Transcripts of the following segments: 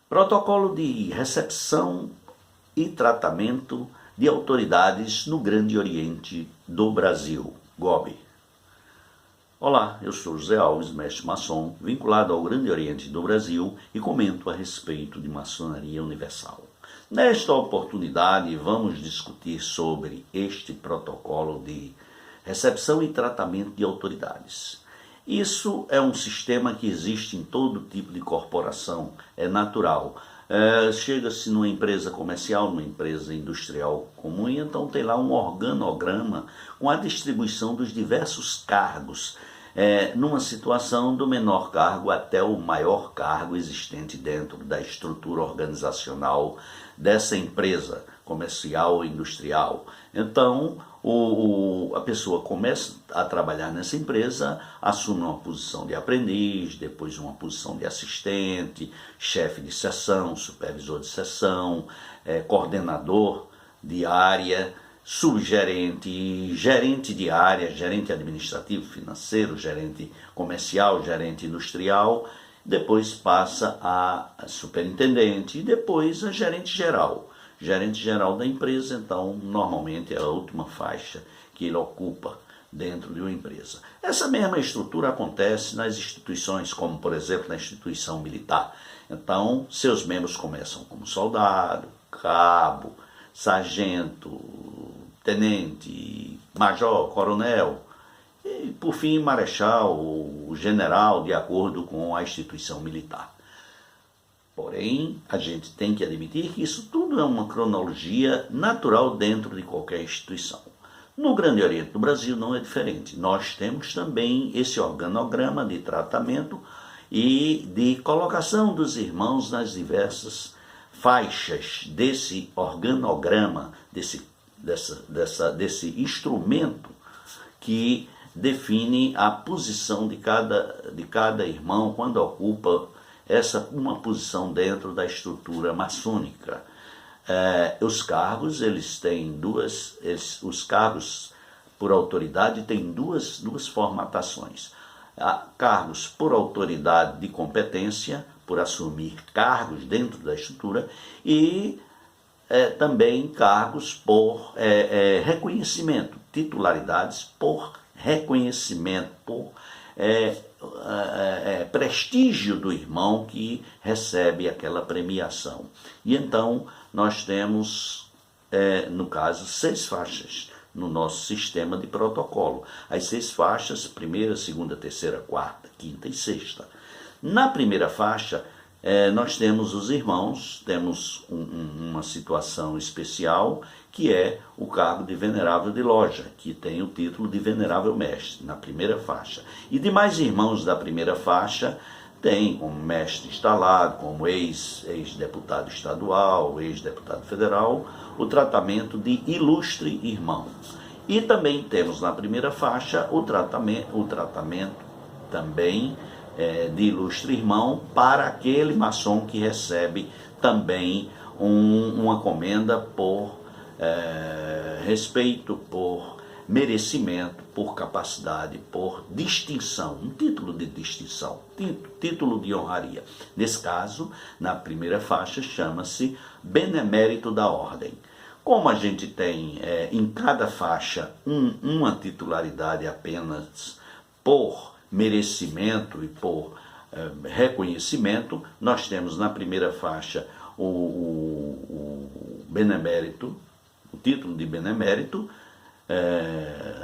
Protocolo de recepção e tratamento de autoridades no Grande Oriente do Brasil, GOB. Olá, eu sou José Alves, mestre maçom, vinculado ao Grande Oriente do Brasil e comento a respeito de maçonaria universal. Nesta oportunidade, vamos discutir sobre este protocolo de recepção e tratamento de autoridades. Isso é um sistema que existe em todo tipo de corporação, é natural. Chega-se numa empresa comercial, numa empresa industrial comum, e então tem lá um organograma com a distribuição dos diversos cargos, numa situação do menor cargo até o maior cargo existente dentro da estrutura organizacional dessa empresa comercial ou industrial. Então, a pessoa começa a trabalhar nessa empresa, assume uma posição de aprendiz, depois uma posição de assistente, chefe de seção, supervisor de seção, coordenador de área, subgerente, gerente de área, gerente administrativo, financeiro, gerente comercial, gerente industrial, depois passa a superintendente e depois a gerente geral. Gerente geral da empresa, então, normalmente é a última faixa que ele ocupa dentro de uma empresa. Essa mesma estrutura acontece nas instituições, como, por exemplo, na instituição militar. Então, seus membros começam como soldado, cabo, sargento, tenente, major, coronel, e, por fim, marechal ou general, de acordo com a instituição militar. Porém, a gente tem que admitir que isso tudo é uma cronologia natural dentro de qualquer instituição. No Grande Oriente do Brasil não é diferente. Nós temos também esse organograma de tratamento e de colocação dos irmãos nas diversas faixas desse organograma, desse instrumento que define a posição de cada irmão quando ocupa uma posição dentro da estrutura maçônica. Os cargos, os cargos por autoridade têm duas formatações. Cargos por autoridade de competência, por assumir cargos dentro da estrutura, e também cargos por reconhecimento, titularidades por reconhecimento, por prestígio do irmão que recebe aquela premiação. E então nós temos, no caso, 6 faixas no nosso sistema de protocolo. As 6 faixas, primeira, segunda, terceira, quarta, quinta e sexta. Na primeira faixa, nós temos os irmãos, temos uma situação especial, que é o cargo de venerável de loja, que tem o título de venerável mestre, na primeira faixa. E demais irmãos da primeira faixa tem como mestre instalado, como ex-deputado estadual, ex-deputado federal, o tratamento de ilustre irmão. E também temos na primeira faixa o tratamento também de ilustre irmão para aquele maçom que recebe também uma comenda por respeito, por merecimento, por capacidade, por distinção, um título de distinção, título de honraria. Nesse caso, na primeira faixa, chama-se benemérito da ordem. Como a gente tem em cada faixa uma titularidade apenas por merecimento e por reconhecimento, nós temos na primeira faixa o benemérito, o título de benemérito,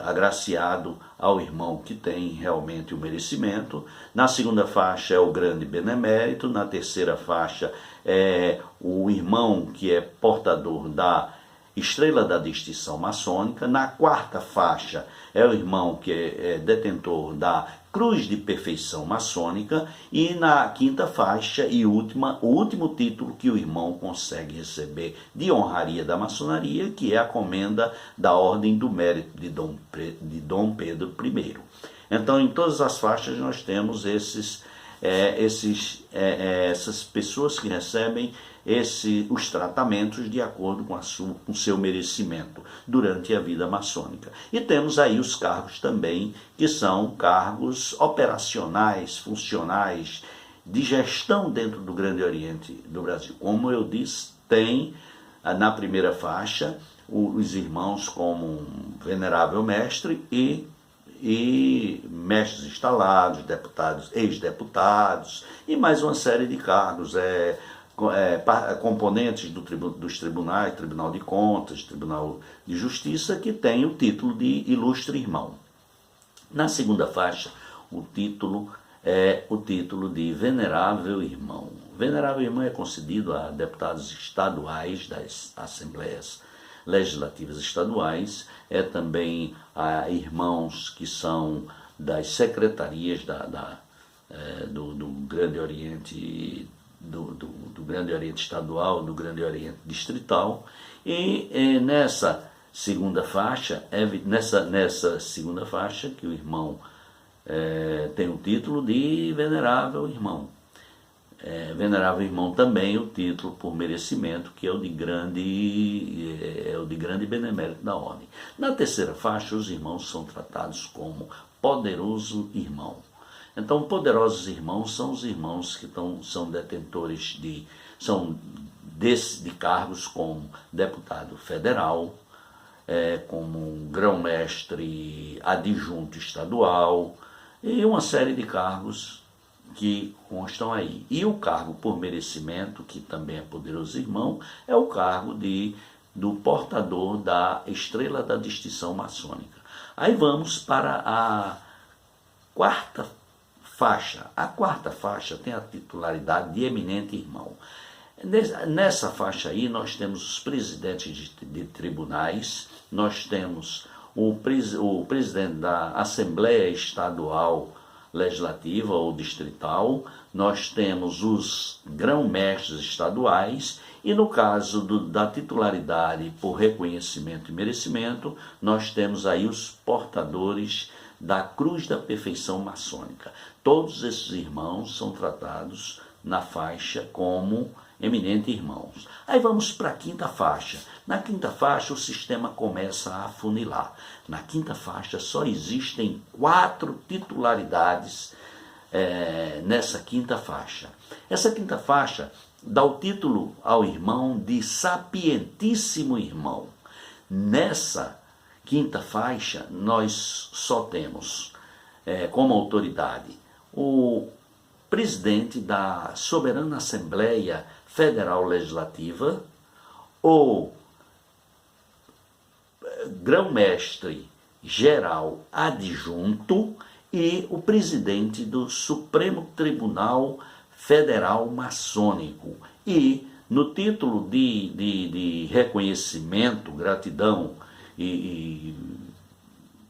agraciado ao irmão que tem realmente o merecimento. Na segunda faixa é o grande benemérito. Na terceira faixa é o irmão que é portador da estrela da distinção maçônica. Na quarta faixa é o irmão que é detentor da cruz de perfeição maçônica. E na quinta faixa e o último título que o irmão consegue receber de honraria da maçonaria, que é a comenda da Ordem do Mérito de Dom Pedro I. Então, em todas as faixas nós temos essas pessoas que recebem os tratamentos de acordo com o seu merecimento durante a vida maçônica. E temos aí os cargos também, que são cargos operacionais, funcionais, de gestão dentro do Grande Oriente do Brasil. Como eu disse, tem na primeira faixa os irmãos como Venerável Mestre e mestres instalados, deputados, ex-deputados e mais uma série de cargos, componentes dos tribunais, Tribunal de Contas, Tribunal de Justiça, que tem o título de Ilustre Irmão. Na segunda faixa, o título é o título de Venerável Irmão. Venerável Irmão é concedido a deputados estaduais das Assembleias Legislativas Estaduais, é também a irmãos que são das secretarias do Grande Oriente, do Grande Oriente Estadual, do Grande Oriente Distrital, e nessa segunda faixa, nessa segunda faixa que o irmão tem o título de Venerável Irmão. Venerável Irmão também o título por merecimento, que é o de grande benemérito da ordem. Na terceira faixa, os irmãos são tratados como poderoso irmão. Então, poderosos irmãos são os irmãos que são detentores de cargos como deputado federal, como grão-mestre adjunto estadual e uma série de cargos que constam aí. E o cargo por merecimento, que também é poderoso irmão, é o cargo do portador da estrela da distinção maçônica. Aí vamos para a quarta faixa. A quarta faixa tem a titularidade de eminente irmão. Nessa faixa aí nós temos os presidentes de tribunais, nós temos o presidente da Assembleia Estadual Legislativa ou Distrital, nós temos os grão-mestres estaduais e no caso da titularidade por reconhecimento e merecimento, nós temos aí os portadores da Cruz da Perfeição Maçônica. Todos esses irmãos são tratados na faixa como eminentes irmãos. Aí vamos para a quinta faixa. Na quinta faixa o sistema começa a afunilar. Na quinta faixa só existem 4 titularidades nessa quinta faixa. Essa quinta faixa dá o título ao irmão de sapientíssimo irmão. Nessa quinta faixa nós só temos como autoridade o presidente da Soberana Assembleia Federal Legislativa, ou grão-mestre geral adjunto e o presidente do Supremo Tribunal Federal Maçônico. E no título de reconhecimento, gratidão e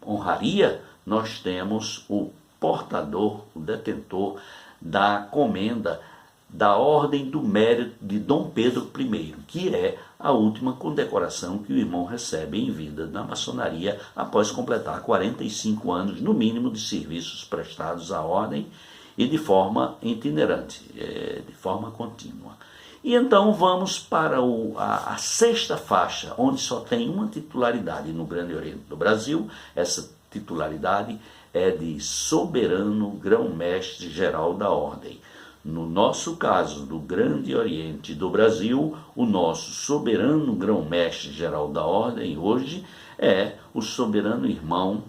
honraria, nós temos o portador, o detentor da comenda da Ordem do Mérito de Dom Pedro I, que é a última condecoração que o irmão recebe em vida na maçonaria após completar 45 anos, no mínimo, de serviços prestados à ordem e de forma itinerante, de forma contínua. E então vamos para a sexta faixa, onde só tem uma titularidade no Grande Oriente do Brasil. Essa titularidade é de soberano grão-mestre geral da ordem. No nosso caso, do Grande Oriente do Brasil, o nosso soberano grão-mestre geral da ordem hoje é o soberano irmão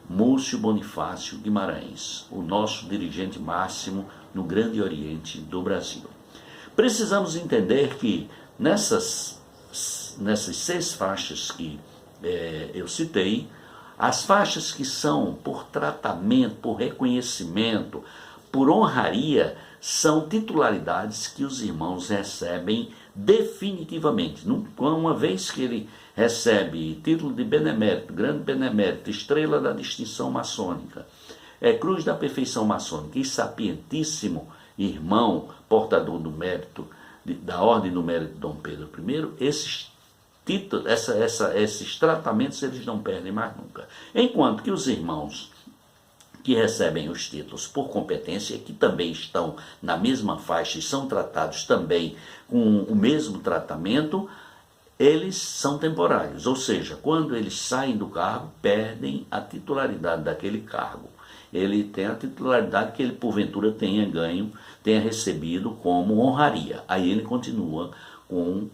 Múcio Bonifácio Guimarães, o nosso dirigente máximo no Grande Oriente do Brasil. Precisamos entender que nessas 6 faixas que eu citei, as faixas que são por tratamento, por reconhecimento, por honraria, são titularidades que os irmãos recebem definitivamente. Uma vez que ele recebe título de benemérito, grande benemérito, estrela da distinção maçônica, Cruz da Perfeição Maçônica e sapientíssimo irmão, portador do mérito, da Ordem do Mérito de Dom Pedro I, esses títulos, esses tratamentos eles não perdem mais nunca. Enquanto que os irmãos que recebem os títulos por competência, que também estão na mesma faixa e são tratados também com o mesmo tratamento, eles são temporários, ou seja, quando eles saem do cargo, perdem a titularidade daquele cargo. Ele tem a titularidade que ele porventura tenha ganho, tenha recebido como honraria. Aí ele continua com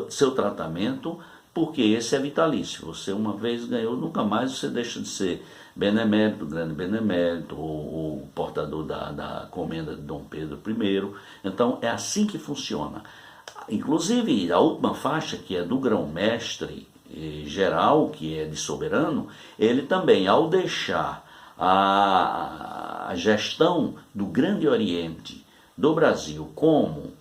seu tratamento, porque esse é vitalício. Você uma vez ganhou, nunca mais você deixa de ser benemérito, grande benemérito, ou portador da comenda de Dom Pedro I. Então é assim que funciona. Inclusive a última faixa, que é do grão-mestre geral, que é de soberano, ele também, ao deixar a gestão do Grande Oriente do Brasil como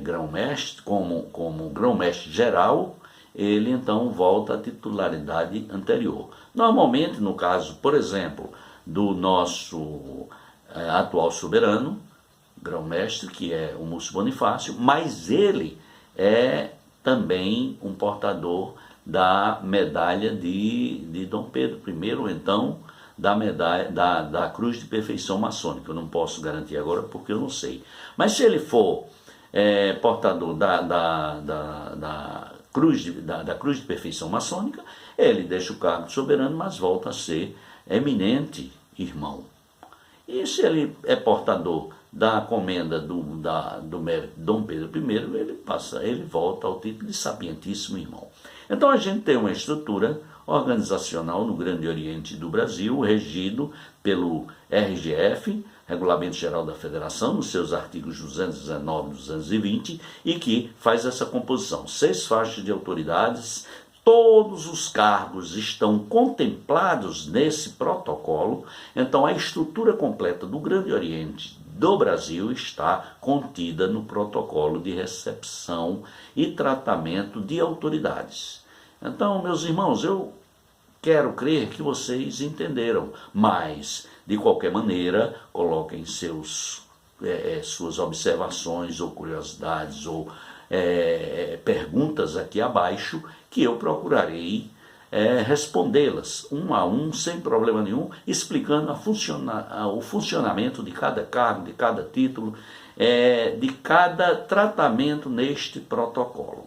grão-mestre, como grão-mestre geral, ele então volta à titularidade anterior. Normalmente, no caso, por exemplo, do nosso atual soberano, grão-mestre, que é o Múcio Bonifácio, mas ele é também um portador da medalha de Dom Pedro I, ou então da medalha da Cruz de Perfeição Maçônica. Eu não posso garantir agora porque eu não sei. Mas se ele for portador da Cruz de Perfeição Maçônica, ele deixa o cargo de soberano, mas volta a ser eminente irmão. E se ele é portador da comenda do mérito de Dom Pedro I, ele volta ao título de sapientíssimo irmão. Então a gente tem uma estrutura organizacional no Grande Oriente do Brasil, regido pelo RGF, Regulamento Geral da Federação, nos seus artigos 219 e 220, e que faz essa composição. 6 faixas de autoridades, todos os cargos estão contemplados nesse protocolo. Então a estrutura completa do Grande Oriente do Brasil está contida no protocolo de recepção e tratamento de autoridades. Então, meus irmãos, eu quero crer que vocês entenderam, mas, de qualquer maneira, coloquem suas observações ou curiosidades ou perguntas aqui abaixo, que eu procurarei respondê-las um a um, sem problema nenhum, explicando o funcionamento de cada cargo, de cada título, de cada tratamento neste protocolo.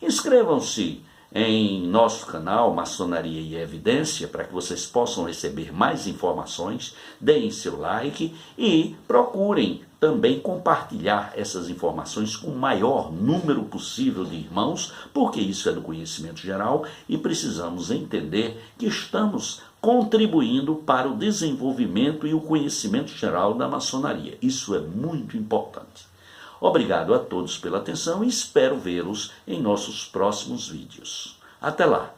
Inscrevam-se em nosso canal Maçonaria e Evidência, para que vocês possam receber mais informações, deem seu like e procurem também compartilhar essas informações com o maior número possível de irmãos, porque isso é do conhecimento geral e precisamos entender que estamos contribuindo para o desenvolvimento e o conhecimento geral da maçonaria. Isso é muito importante. Obrigado a todos pela atenção e espero vê-los em nossos próximos vídeos. Até lá!